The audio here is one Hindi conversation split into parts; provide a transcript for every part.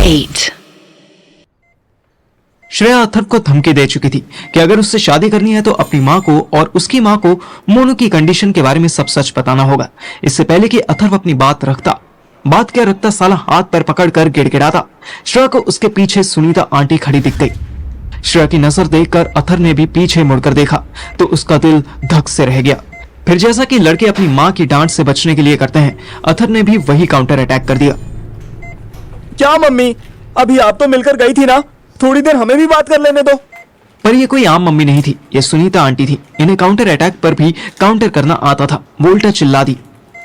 8. श्रेया अथर्व को धमकी दे चुकी थी कि अगर उससे शादी करनी है तो अपनी माँ को और उसकी माँ को मोनू की कंडीशन के बारे में सब सच बताना होगा। इससे पहले कि अथर्व अपनी बात क्या रखता साला हाथ पैर पकड़कर गिड़गिड़ाता। श्रेया को उसके पीछे सुनीता आंटी खड़ी दिख गई। श्रेया की नजर देखकर अथर्व ने भी पीछे मुड़कर देखा तो उसका दिल धक से रह गया। फिर जैसा कि लड़के अपनी माँ की डांट से बचने के लिए करते हैं, अथर्व ने भी वही काउंटर अटैक कर दिया। क्या मम्मी, अभी आप तो मिलकर गई थी ना, थोड़ी देर हमें भी बात कर लेने दो। पर ये कोई आम मम्मी नहीं थी, ये सुनीता आंटी थी। इन्हें काउंटर अटैक पर भी काउंटर करना आता था। वो उल्टा चिल्ला दी,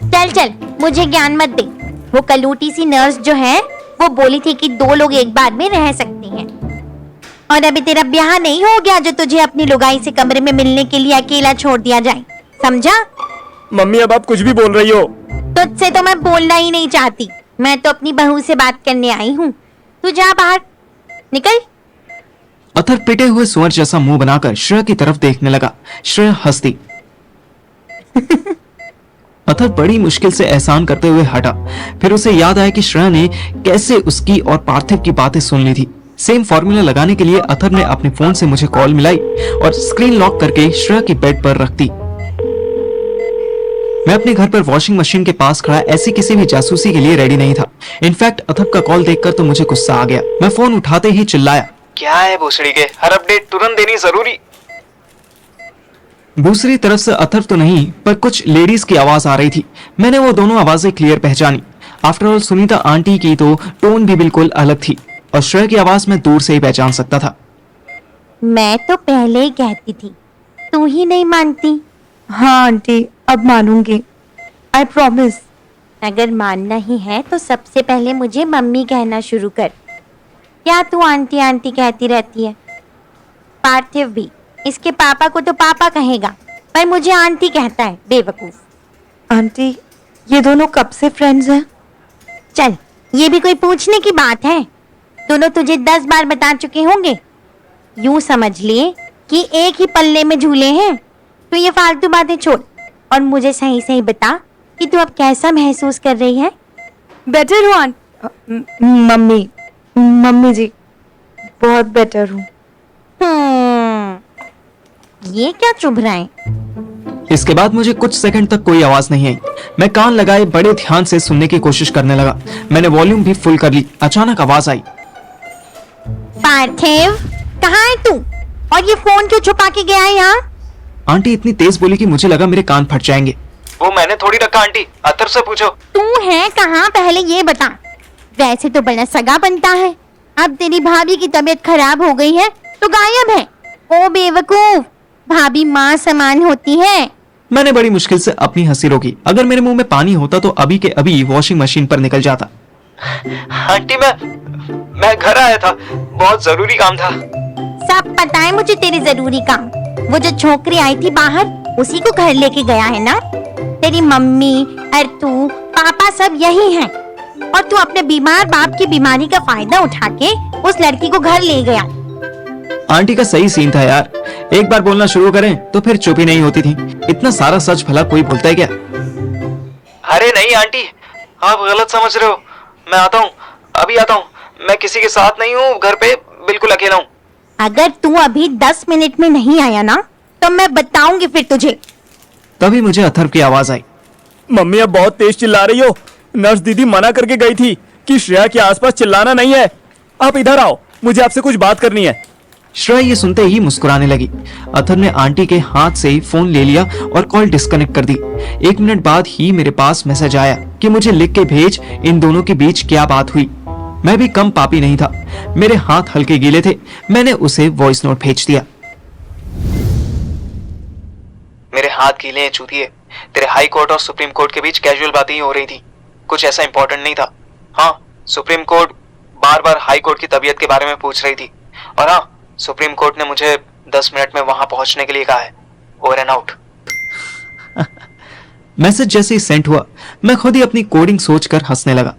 चल चल, मुझे ज्ञान मत दे। वो कलूटी सी नर्स जो है वो बोली थी कि 2 लोग एक बार में रह सकते हैं, और अभी तेरा ब्याह नहीं हो गया जो तुझे अपनी लुगाई से कमरे में मिलने के लिए अकेला छोड़ दिया जाए, समझा? मम्मी अब आप कुछ भी बोल रही हो। तुझसे तो मैं बोलना ही नहीं चाहती, मैं तो अपनी बहू से बात करने आई हूँ। तू जा बाहर, निकल। अथर्व पिटे हुए सुअर जैसा मुंह बनाकर श्रेया की तरफ देखने लगा। श्रेया हंसती। अथर्व बड़ी मुश्किल से एहसान करते हुए हटा। फिर उसे याद आया कि श्रेया ने कैसे उसकी और पार्थिव की बातें सुन ली थी। सेम फॉर्मूला लगाने के लिए अथर्व ने अपने फोन से मुझे कॉल मिलाई और स्क्रीन लॉक करके श्रेया की बेड पर रख दी। मैं अपने घर पर वॉशिंग मशीन के पास खड़ा ऐसी किसी भी जासूसी के लिए रेडी नहीं था। इनफैक्ट अथर्व का कॉल देखकर तो मुझे गुस्सा आ गया। मैं फोन उठाते ही चिल्लाया, क्या है भोसड़ी के, हर अपडेट तुरंत देनी जरूरी। दूसरी तरफ से अथर्व तो नहीं पर कुछ लेडीज की आवाज आ रही थी। मैंने वो दोनों आवाजें क्लियर पहचानी। आफ्टर ऑल सुनीता आंटी की तो टोन भी बिल्कुल अलग थी और श्रेया की आवाज मैं दूर से ही पहचान सकता था। मैं तो पहले ही कहती थी, तू ही नहीं मानती। हाँ आंटी, अब मानूंगी, आई प्रॉमिस। अगर मानना ही है तो सबसे पहले मुझे मम्मी कहना शुरू कर। क्या तू आंटी आंटी कहती रहती है? पार्थिव भी इसके पापा को तो पापा कहेगा, पर मुझे आंटी कहता है, बेवकूफ। आंटी, ये दोनों कब से फ्रेंड्स हैं? चल, ये भी कोई पूछने की बात है? दोनों तुझे 10 बार बता चुके होंगे। यूं समझ लिए कि एक ही पल्ले में झूले हैं। तो ये फालतू बातें छोड़ और मुझे सही सही बता कि तू अब कैसा महसूस कर रही है? बेटर हूँ मम्मी जी, बहुत बेटर हूँ। ये क्या चुभ रहा है? इसके बाद मुझे कुछ सेकंड तक कोई आवाज नहीं आई। मैं कान लगाए बड़े ध्यान से सुनने की कोशिश करने लगा। मैंने वॉल्यूम भी फुल कर ली। अचानक आवाज आई, पार्थिव, कहाँ है तू? और ये फोन क्यों छुपा के गया है यहाँ? आंटी इतनी तेज बोली कि मुझे लगा मेरे कान फट जाएंगे। वो मैंने थोड़ी रखा आंटी, अथर्व से पूछो। तू है कहाँ, पहले ये बता। वैसे तो बड़ा सगा बनता है, अब तेरी भाभी की तबीयत खराब हो गई है तो गायब है। ओ बेवकूफ, भाभी माँ समान होती है। मैंने बड़ी मुश्किल से अपनी हंसी रोकी। अगर मेरे मुंह में पानी होता तो अभी के अभी वॉशिंग मशीन पर निकल जाता। आंटी मैं घर आया था, बहुत जरूरी काम था। सब पता है मुझे तेरे जरूरी काम। वो जो छोकरी आई थी बाहर, उसी को घर लेके गया है ना? तेरी मम्मी और तू, पापा सब यही हैं। और तू अपने बीमार बाप की बीमारी का फायदा उठा के उस लड़की को घर ले गया। आंटी का सही सीन था यार। एक बार बोलना शुरू करें तो फिर चुप ही नहीं होती थी। इतना सारा सच भला कोई बोलता है क्या? अरे नहीं आंटी, आप गलत समझ रहे हो। मैं आता हूँ, अभी आता हूँ। मैं किसी के साथ नहीं हूँ, घर पे बिल्कुल अकेला हूँ। अगर तू अभी 10 मिनट में नहीं आया ना तो मैं बताऊंगी फिर तुझे। तभी मुझे अथर्व की आवाज आई, मम्मी अब बहुत तेज चिल्ला रही हो। नर्स दीदी मना करके गई थी कि श्रेया के आसपास चिल्लाना नहीं है। आप इधर आओ, मुझे आपसे कुछ बात करनी है। श्रेया ये सुनते ही मुस्कुराने लगी। अथर्व ने आंटी के हाथ से फोन ले लिया और कॉल डिस्कनेक्ट कर दी। 1 मिनट बाद ही मेरे पास मैसेज आया कि मुझे लिख के भेज इन दोनों के बीच क्या बात हुई। मैं भी कम पापी नहीं था, मेरे हाथ हल्के गीले थे। मैंने उसे वॉइस नोट भेज दिया। मेरे हाथ गीले हैं चूतिए। तेरे हाई कोर्ट और सुप्रीम कोर्ट के बीच कैजुअल बातें ही हो रही थी, कुछ ऐसा इंपॉर्टेंट नहीं था। हाँ, सुप्रीम कोर्ट बार बार हाई कोर्ट की तबीयत के बारे में पूछ रही थी, और हाँ, सुप्रीम कोर्ट ने मुझे 10 मिनट में वहां पहुंचने के लिए कहा है। Over and out. मैसेज जैसे ही सेंड हुआ, मैं खुद ही अपनी कोडिंग सोचकर हंसने लगा।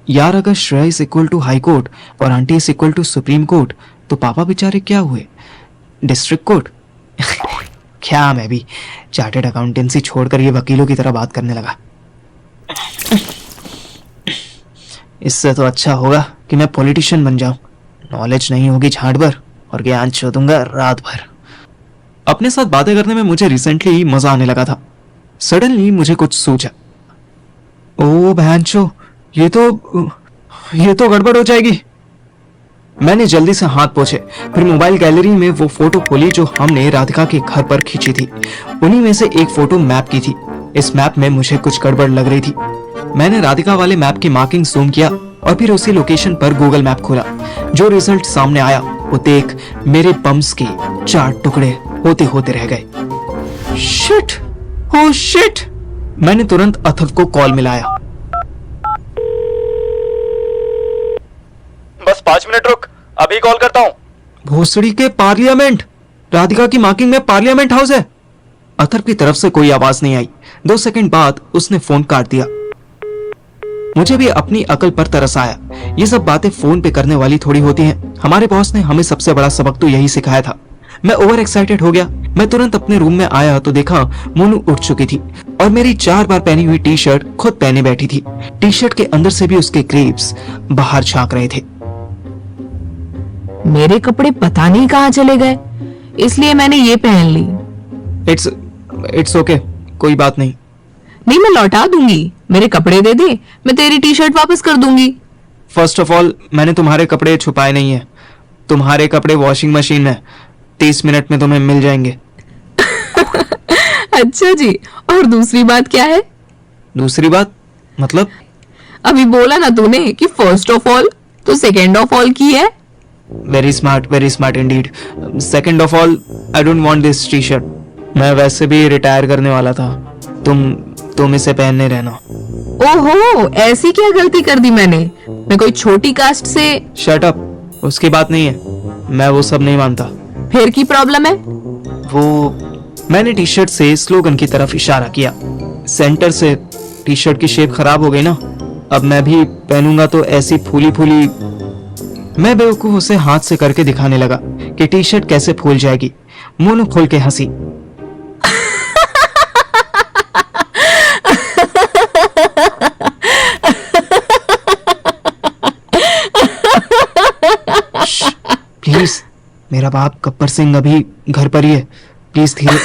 यार, अगर Shreya is equal to high court और aunty is equal to supreme court तो पापा बेचारे क्या हुए? District court. क्या मैं भी चार्टर्ड अकाउंटेंसी छोड़कर ये वकीलों की तरह बात करने लगा। इससे तो अच्छा होगा कि मैं पॉलिटिशियन बन जाऊं। नॉलेज नहीं होगी झाड़ भर और ज्ञान चोदूंगा रात भर। अपने साथ बातें करने में मुझे रिसेंटली मजा आने लगा था। सडनली मुझे कुछ सूझा। ओ बहनचो, ये तो गड़बड़ हो जाएगी। मैंने जल्दी से हाथ पोंछे, फिर मोबाइल गैलरी में वो फोटो खोली जो हमने राधिका के घर पर खींची थी। उन्हीं में से एक फोटो मैप की थी। इस मैप में मुझे कुछ गड़बड़ लग रही थी। मैंने राधिका वाले मैप की मार्किंग जूम किया और फिर उसी लोकेशन पर गूगल मैप खोला। जो रिजल्ट सामने आया वो देख मेरे बम्स के 4 टुकड़े होते होते रह गए। Shit, oh shit. मैंने तुरंत अथर्व को कॉल मिलाया। बस 5 मिनट रुक, अभी कॉल करता हूँ। भोसड़ी के पार्लियामेंट, राधिका की मार्किंग में पार्लियामेंट हाउस है। अथर्व की तरफ से कोई आवाज नहीं आई। 2 सेकंड बाद उसने फोन काट दिया। मुझे भी अपनी अकल पर तरस आया। ये सब बातें फोन पे करने वाली थोड़ी होती हैं। हमारे बॉस ने हमें सबसे बड़ा सबक तो यही सिखाया था। मैं ओवर एक्साइटेड हो गया। मैं तुरंत अपने रूम में आया तो देखा मोनू उठ चुकी थी और मेरी 4 बार पहनी हुई टी शर्ट खुद पहने बैठी थी। टी शर्ट के अंदर से भी उसके क्रीप्स बाहर झांक रहे थे। मेरे कपड़े पता नहीं कहाँ चले गए, इसलिए मैंने ये पहन ली। इट्स ओके, कोई बात नहीं। नहीं, मैं लौटा दूंगी। मेरे कपड़े दे दे, मैं तेरी टी शर्ट वापस कर दूंगी। फर्स्ट ऑफ ऑल मैंने तुम्हारे कपड़े छुपाए नहीं है। तुम्हारे कपड़े वॉशिंग मशीन में 30 मिनट में तुम्हें मिल जाएंगे। अच्छा जी, और दूसरी बात क्या है? दूसरी बात मतलब? अभी बोला ना तूने कि फर्स्ट ऑफ ऑल, तो सेकेंड ऑफ ऑल की है। Very smart Indeed. Second of all, I don't want this T shirt. मैं वैसे भी रिटायर करने वाला था। तुम इसे पहनने रहना। ओहो, ऐसी क्या गलती कर दी मैंने? मैं कोई छोटी कास्ट से? शट अप, उसकी बात नहीं है। मैं वो सब नहीं मानता। फिर की प्रॉब्लम है? वो मैंने टी शर्ट से स्लोगन की तरफ इशारा किया। सेंटर से टी शर्ट की शेप खराब हो गई ना। अब मैं भी पहनूंगा तो ऐसी फूली फूली। मैं बेवकूफ उसे हाथ से करके दिखाने लगा कि टी शर्ट कैसे फूल जाएगी। मोनू खोल के हंसी। प्लीज, मेरा बाप गब्बर सिंह अभी घर पर ही है। प्लीज धीरे।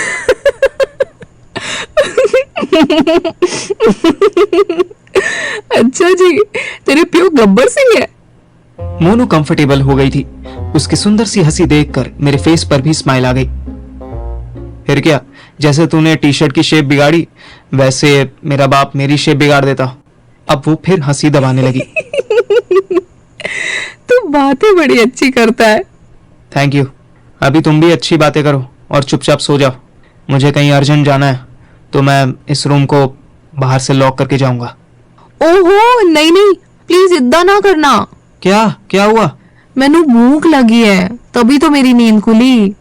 अच्छा जी, तेरे प्यो गब्बर सिंह है? मोनू कंफर्टेबल हो गई थी। उसकी सुंदर सी हंसी देखकर मेरे फेस पर भी स्माइल आ गई। फिर क्या, जैसे तूने टी शर्ट की शेप बिगाड़ी वैसे मेरा बाप मेरी शेप बिगाड़ देता। अब वो फिर हंसी दबाने लगी। तू बातें बड़ी अच्छी करता है। Thank you. अभी तुम भी अच्छी बातें करो और चुपचाप सो जाओ। मुझे कहीं अर्जेंट जाना है तो मैं इस रूम को बाहर से लॉक करके जाऊंगा। ओहो, नहीं नहीं, प्लीज इतना ना करना। क्या हुआ? मैनू भूख लगी है, तभी तो मेरी नींद खुली।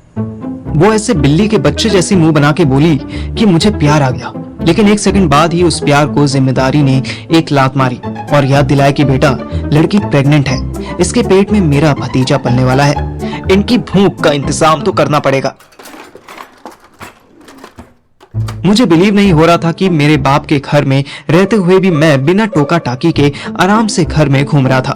वो ऐसे बिल्ली के बच्चे जैसी मुंह बना के बोली कि मुझे प्यार आ गया। लेकिन 1 सेकंड बाद ही उस प्यार को जिम्मेदारी ने एक लात मारी और याद दिलाया कि बेटा, लड़की प्रेग्नेंट है। इसके पेट में मेरा भतीजा पलने वाला है। इनकी भूख का इंतजाम तो करना पड़ेगा। मुझे बिलीव नहीं हो रहा था कि मेरे बाप के घर में रहते हुए भी मैं बिना टोका टाकी के आराम से घर में घूम रहा था।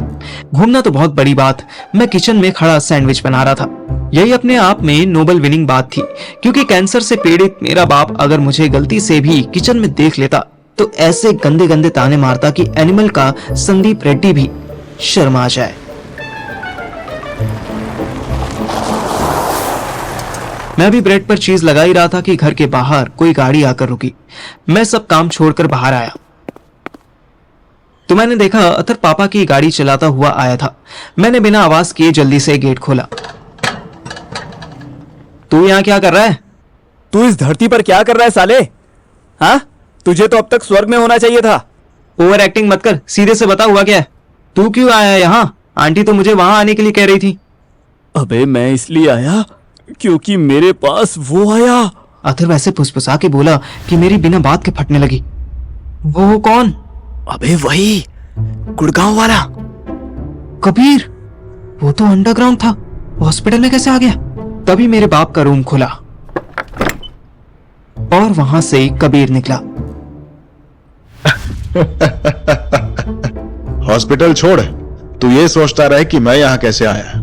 घूमना तो बहुत बड़ी बात, मैं किचन में खड़ा सैंडविच बना रहा था। यही अपने आप में नोबल विनिंग बात थी, क्योंकि कैंसर से पीड़ित मेरा बाप अगर मुझे गलती से भी किचन में देख लेता तो ऐसे गंदे गंदे ताने मारता कि एनिमल का संदीप रेड्डी भी शर्मा जाए। मैं भी ब्रेड पर चीज लगा ही रहा था कि घर के बाहर कोई गाड़ी आकर रुकी। मैं सब काम छोड़कर बाहर आया तो मैंने देखा अथर पापा की गाड़ी चलाता हुआ आया था। मैंने बिना आवाज किए जल्दी से गेट खोला। तू यहाँ क्या कर रहा है? तू इस धरती पर क्या कर रहा है साले? हाँ, तुझे तो अब तक स्वर्ग में होना चाहिए था। ओवर एक्टिंग मत कर, सीधे से बता हुआ क्या है? तू क्यों आया यहाँ? आंटी तो मुझे वहां आने के लिए कह रही थी। अबे मैं इसलिए आया क्योंकि मेरे पास वो आया। अथर वैसे फुसफुसा के बोला कि मेरी बिना बात के फटने लगी। वो कौन? अबे वही गुड़गांव वाला कबीर। वो तो अंडरग्राउंड था, हॉस्पिटल में कैसे आ गया? तभी मेरे बाप का रूम खुला और वहां से कबीर निकला। हॉस्पिटल छोड़, तू ये सोचता रहे कि मैं यहां कैसे आया।